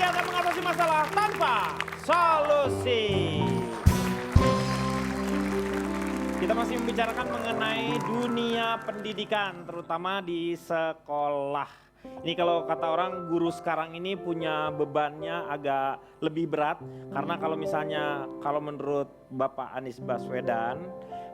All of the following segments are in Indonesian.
akan mengatasi masalah tanpa solusi. Kita masih membicarakan mengenai dunia pendidikan, terutama di sekolah. Ini kalau kata orang, guru sekarang ini punya bebannya agak lebih berat. Karena kalau menurut Bapak Anies Baswedan,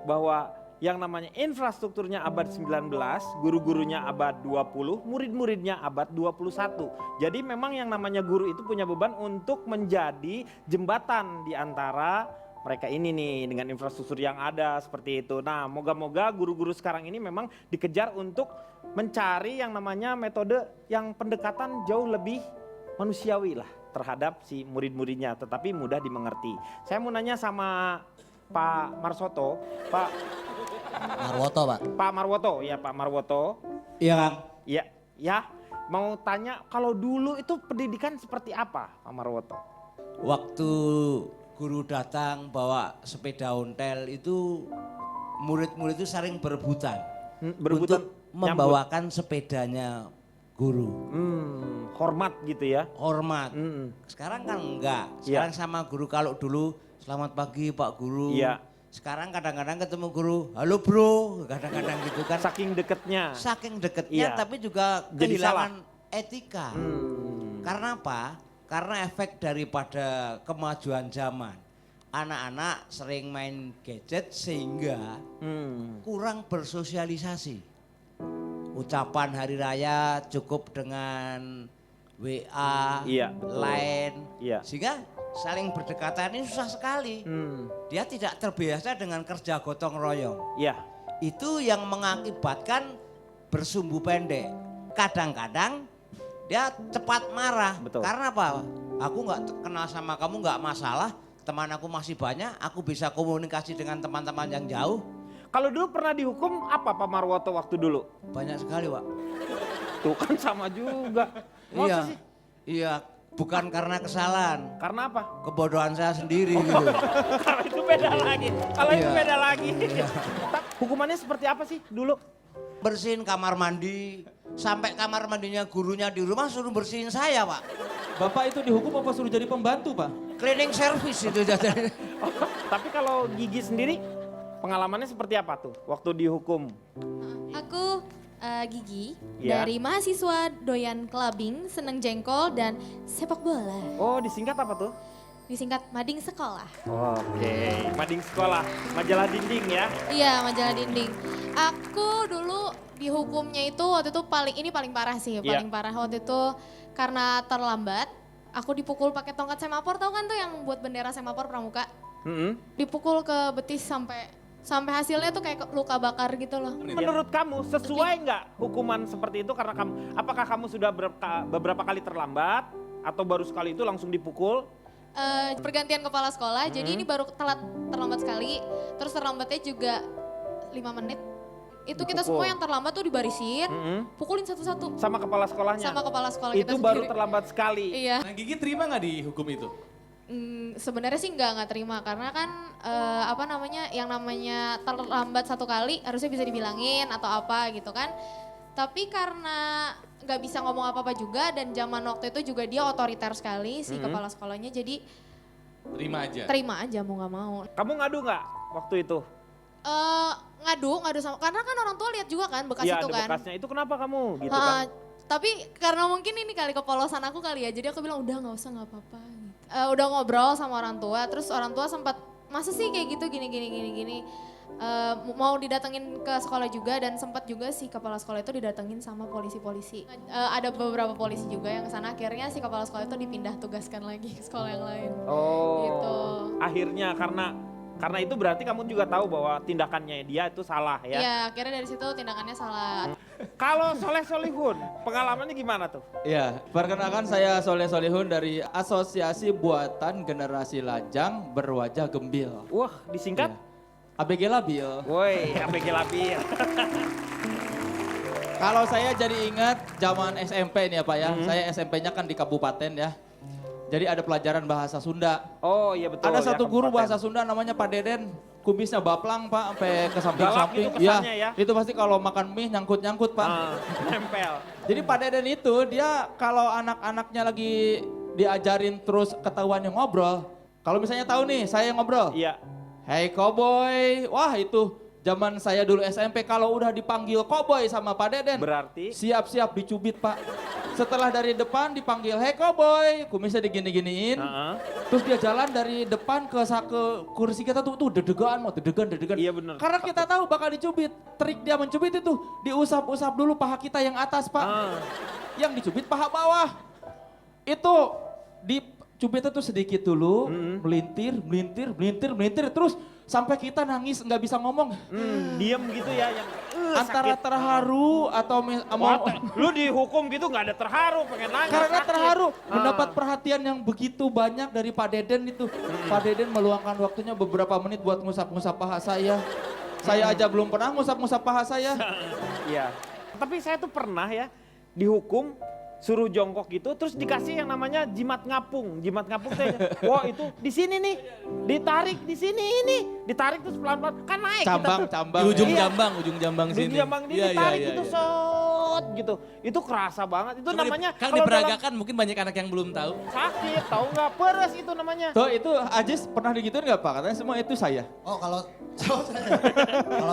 bahwa yang namanya infrastrukturnya abad 19, guru-gurunya abad 20, murid-muridnya abad 21. Jadi memang yang namanya guru itu punya beban untuk menjadi jembatan di antara mereka ini nih dengan infrastruktur yang ada seperti itu. Nah, moga-moga guru-guru sekarang ini memang dikejar untuk mencari yang namanya metode yang pendekatan jauh lebih manusiawi lah terhadap si murid-muridnya, tetapi mudah dimengerti. Saya mau nanya sama Pak Marsoto, Marwoto, Pak. Pak Marwoto, ya Pak Marwoto. Iya, Kang. Ya, ya. Mau tanya kalau dulu itu pendidikan seperti apa, Pak Marwoto? Waktu guru datang bawa sepeda ontel itu murid-murid itu saling berebutan. Berebutan untuk membawakan sepedanya guru. Hormat gitu ya. Hormat. Sekarang kan enggak. Sekarang sama guru, kalau dulu selamat pagi Pak Guru. Iya. Sekarang kadang-kadang ketemu guru, halo bro, kadang-kadang gitu kan. Saking deketnya. Saking deketnya Iya. tapi juga Jadi kehilangan etika. Karena apa? Karena efek daripada kemajuan zaman. Anak-anak sering main gadget sehingga kurang bersosialisasi. Ucapan hari raya cukup dengan WA, Iya, betul. Line, Iya. sehingga saling berdekatan ini susah sekali. Dia tidak terbiasa dengan kerja gotong royong. Iya. Itu yang mengakibatkan bersumbu pendek. Kadang-kadang dia cepat marah. Betul. Karena apa? Aku nggak kenal sama kamu nggak masalah. Teman aku masih banyak. Aku bisa komunikasi dengan teman-teman yang jauh. Kalau dulu pernah dihukum apa Pak Marwoto waktu dulu? Banyak sekali, Pak. Tuh kan sama juga. Masa Iya, sih? iya. Bukan karena kesalahan, Karena apa? kebodohan saya sendiri gitu. Kalau itu beda lagi. Kalau itu Iya. beda lagi. Hukumannya seperti apa sih dulu? Bersihin kamar mandi, sampai kamar mandinya gurunya di rumah suruh bersihin saya, Pak. Bapak itu dihukum apa suruh jadi pembantu, Pak? Cleaning service itu jadi. Tapi kalau Gigi sendiri pengalamannya seperti apa tuh waktu dihukum? Aku Gigi Ya. dari mahasiswa doyan clubbing, seneng jengkol dan sepak bola. Oh, disingkat apa tuh? Disingkat mading sekolah. Oke, mading sekolah, majalah dinding ya. Iya, majalah dinding. Aku dulu dihukumnya itu waktu itu paling parah sih, Iya. paling parah waktu itu karena terlambat. Aku dipukul pakai tongkat semafor, tahu kan tuh yang buat bendera semafor pramuka? Dipukul ke betis sampai hasilnya tuh kayak luka bakar gitu loh. Menurut kamu sesuai nggak hukuman seperti itu karena apakah kamu sudah beberapa kali terlambat atau baru sekali itu langsung dipukul? Pergantian kepala sekolah, jadi ini baru terlambat sekali, terus terlambatnya juga 5 menit. Itu kita Dipukul. semua yang terlambat tuh dibarisin, pukulin satu-satu. Sama kepala sekolahnya? Sama kepala sekolah kita Itu baru sendiri. terlambat sekali? Iya. Nah, Gigi terima nggak dihukum itu? Sebenarnya sih nggak terima karena kan yang namanya terlambat satu kali harusnya bisa dibilangin atau apa gitu kan. Tapi karena nggak bisa ngomong apa-apa juga dan zaman waktu itu juga dia otoriter sekali si kepala sekolahnya, jadi Terima aja. terima aja mau nggak mau. Kamu ngadu nggak waktu itu? Ngadu sama, karena kan orang tua lihat juga kan bekas Iya, itu ada kan. bekasnya. Itu kenapa kamu gitu kan? Tapi karena mungkin ini kali kepolosan aku kali ya, jadi aku bilang udah nggak usah nggak apa-apa. Gitu. Udah ngobrol sama orang tua, terus orang tua sempat masa sih kayak gitu gini. Mau didatengin ke sekolah juga dan sempat juga si kepala sekolah itu didatengin sama polisi-polisi. Ada beberapa polisi juga yang kesana, akhirnya si kepala sekolah itu dipindah tugaskan lagi ke sekolah yang lain. Oh, Gitu. akhirnya karena itu berarti kamu juga tahu bahwa tindakannya dia itu salah ya? Iya, akhirnya dari situ tindakannya salah. Kalau Soleh Solihun, pengalamannya gimana tuh? Ya, perkenalkan saya Soleh Solihun dari Asosiasi Buatan Generasi Lajang Berwajah Gembil. Wah, disingkat? Ya. ABG Labil. Woi, APG Labil. Kalau saya jadi ingat zaman SMP nih ya Pak ya, saya SMP-nya kan di kabupaten ya. Jadi ada pelajaran bahasa Sunda. Oh iya betul. Ada ya, satu guru kabupaten. bahasa Sunda namanya Pak Deden. Kumisnya baplang Pak, sampai ke samping-samping. Galak itu kesannya ya? Itu pasti kalau makan mie nyangkut-nyangkut Pak. Nempel. Jadi Pak Deden itu dia kalau anak-anaknya lagi diajarin terus ketahuan yang ngobrol. Kalau misalnya tahu nih, saya yang ngobrol. Iya. Hey Koboy, wah itu zaman saya dulu SMP kalau udah dipanggil Koboy sama Pak Deden. Berarti Siap-siap dicubit Pak. Setelah dari depan dipanggil hey Koboy, kumisnya digini-giniin. Terus dia jalan dari depan ke kursi kita tuh deg-degan, mau deg-degan. Iya bener. Karena kita tahu bakal dicubit. Trik dia mencubit itu diusap-usap dulu paha kita yang atas Pak. Yang dicubit paha bawah. Itu dicubit itu sedikit dulu, melintir, terus sampai kita nangis nggak bisa ngomong. Diem gitu ya yang Antara sakit. terharu atau mau Lu dihukum gitu nggak ada terharu, pengen nangis. karena sakit. terharu mendapat perhatian yang begitu banyak dari Pak Deden itu. Pak Deden meluangkan waktunya beberapa menit buat ngusap-ngusap paha saya. Saya aja belum pernah ngusap-ngusap paha saya. Iya. Tapi saya tuh pernah ya dihukum suruh jongkok gitu terus dikasih yang namanya jimat ngapung. Jimat ngapung teh. Wah, itu di sini nih. Ditarik di sini ini. Ditarik terus pelan-pelan kan naik kita tuh. Cambang. Di ujung Iya. jambang Di sini. jambang ini Iya, ditarik iya, gitu iya. set gitu. Itu kerasa banget. Itu Coba namanya Kang kalau diperagakan mungkin banyak anak yang belum tahu. dalam sakit, tahu nggak? Peres itu namanya. Tuh itu Ajis pernah digituin nggak Pak? Katanya semua itu saya. Oh kalau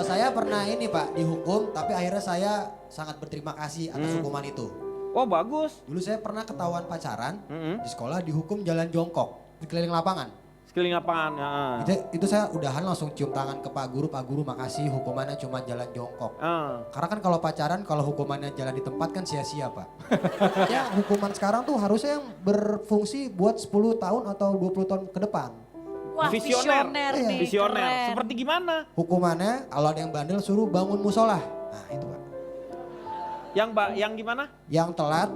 saya pernah ini Pak dihukum tapi akhirnya saya sangat berterima kasih atas hukuman itu. Oh, bagus. Dulu saya pernah ketahuan pacaran Mm-mm. di sekolah dihukum jalan jongkok di keliling lapangan. Sekeliling lapangan. Heeh. Itu saya udahan langsung cium tangan ke Pak Guru makasih hukumannya cuma jalan jongkok. Karena kan kalau pacaran kalau hukumannya jalan di tempat kan sia-sia Pak. Ya hukuman sekarang tuh harusnya yang berfungsi buat 10 tahun atau 20 tahun ke depan. Wah, Visioner. nih. Visioner. Keren. Seperti gimana? Hukumannya kalau ada yang bandel suruh bangun musola. Nah itu Pak. Yang gimana? Yang telat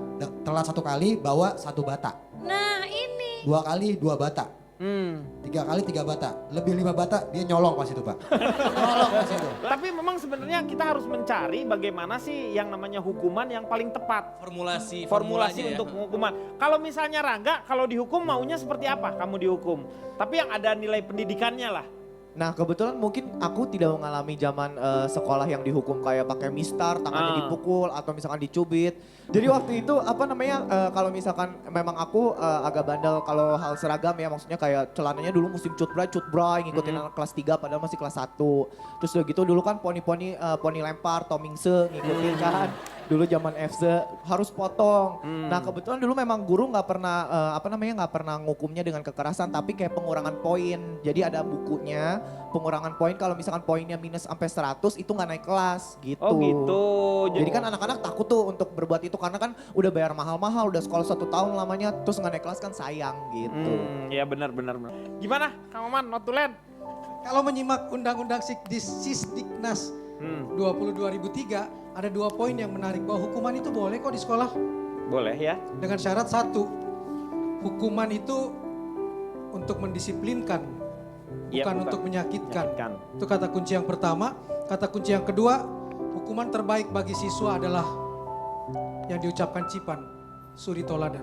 1 kali bawa 1 bata. Nah ini. 2 kali 2 bata. 3 kali 3 bata. Lebih 5 bata dia nyolong pas itu Pak. Nyolong pas itu. Tapi memang sebenarnya kita harus mencari bagaimana sih yang namanya hukuman yang paling tepat. Formulasi Formulasi formulanya untuk ya. hukuman. Kalau misalnya Rangga, kalau dihukum maunya seperti apa kamu dihukum? Tapi yang ada nilai pendidikannya lah. Nah kebetulan mungkin aku tidak mengalami zaman sekolah yang dihukum kayak pakai mistar, tangannya dipukul atau misalkan dicubit. Jadi waktu itu apa namanya kalau misalkan memang aku agak bandel kalau hal seragam ya maksudnya kayak celananya dulu musim cutbray ngikutin anak kelas 3 padahal masih kelas 1. Terus udah gitu dulu kan poni lempar, tomingse ngikutin kan. Dulu zaman FC harus potong. Nah kebetulan dulu memang guru nggak pernah nggak pernah ngukumnya dengan kekerasan tapi kayak pengurangan poin. Jadi ada bukunya pengurangan poin kalau misalkan poinnya minus sampai 100 itu nggak naik kelas gitu. Oh gitu. Jadi kan anak-anak takut tuh untuk berbuat itu karena kan udah bayar mahal-mahal, udah sekolah 1 tahun lamanya terus nggak naik kelas kan sayang gitu. Ya benar. Gimana Kang Oman, notulen? Kalau menyimak Undang-Undang Sisdiknas 20 2003 ada 2 poin yang menarik bahwa hukuman itu boleh kok di sekolah Boleh ya. dengan syarat 1 hukuman itu untuk mendisiplinkan Iya, bukan untuk menyakitkan. menyakitkan. Itu kata kunci yang pertama. Kata kunci yang kedua, hukuman terbaik bagi siswa adalah yang diucapkan Cipan, suri toladan.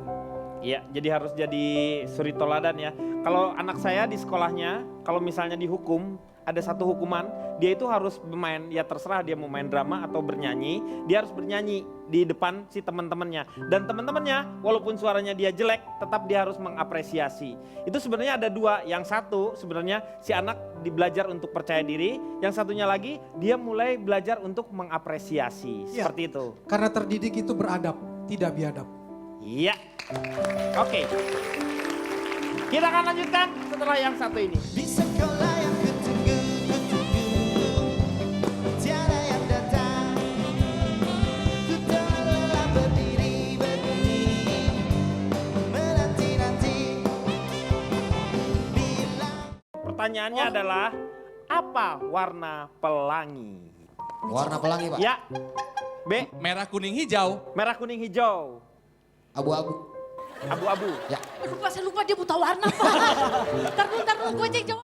Iya, jadi harus jadi suri toladan ya. Kalau anak saya di sekolahnya, kalau misalnya dihukum, ada 1 hukuman, dia itu harus bermain, ya terserah dia mau main drama atau bernyanyi, dia harus bernyanyi di depan si teman-temannya. Dan teman-temannya, walaupun suaranya dia jelek, tetap dia harus mengapresiasi. Itu sebenarnya ada 2, yang satu sebenarnya si anak belajar untuk percaya diri, yang satunya lagi dia mulai belajar untuk mengapresiasi, Iya. seperti itu. Karena terdidik itu beradab, tidak biadab. Iya. Oke. Kita akan lanjutkan setelah yang satu ini. Di sekolah yang kutunggu, tiada yang datang. Ku telah lelah berdiri, menanti-nanti. Pertanyaannya adalah, apa warna pelangi? Warna pelangi Pak. Ya. B. Merah, kuning, hijau. Merah, kuning, hijau. Abu-abu. Abu-abu. Ya. Lupa, saya lupa dia buta warna, Pak. Ntar dulu, gue cek jawab.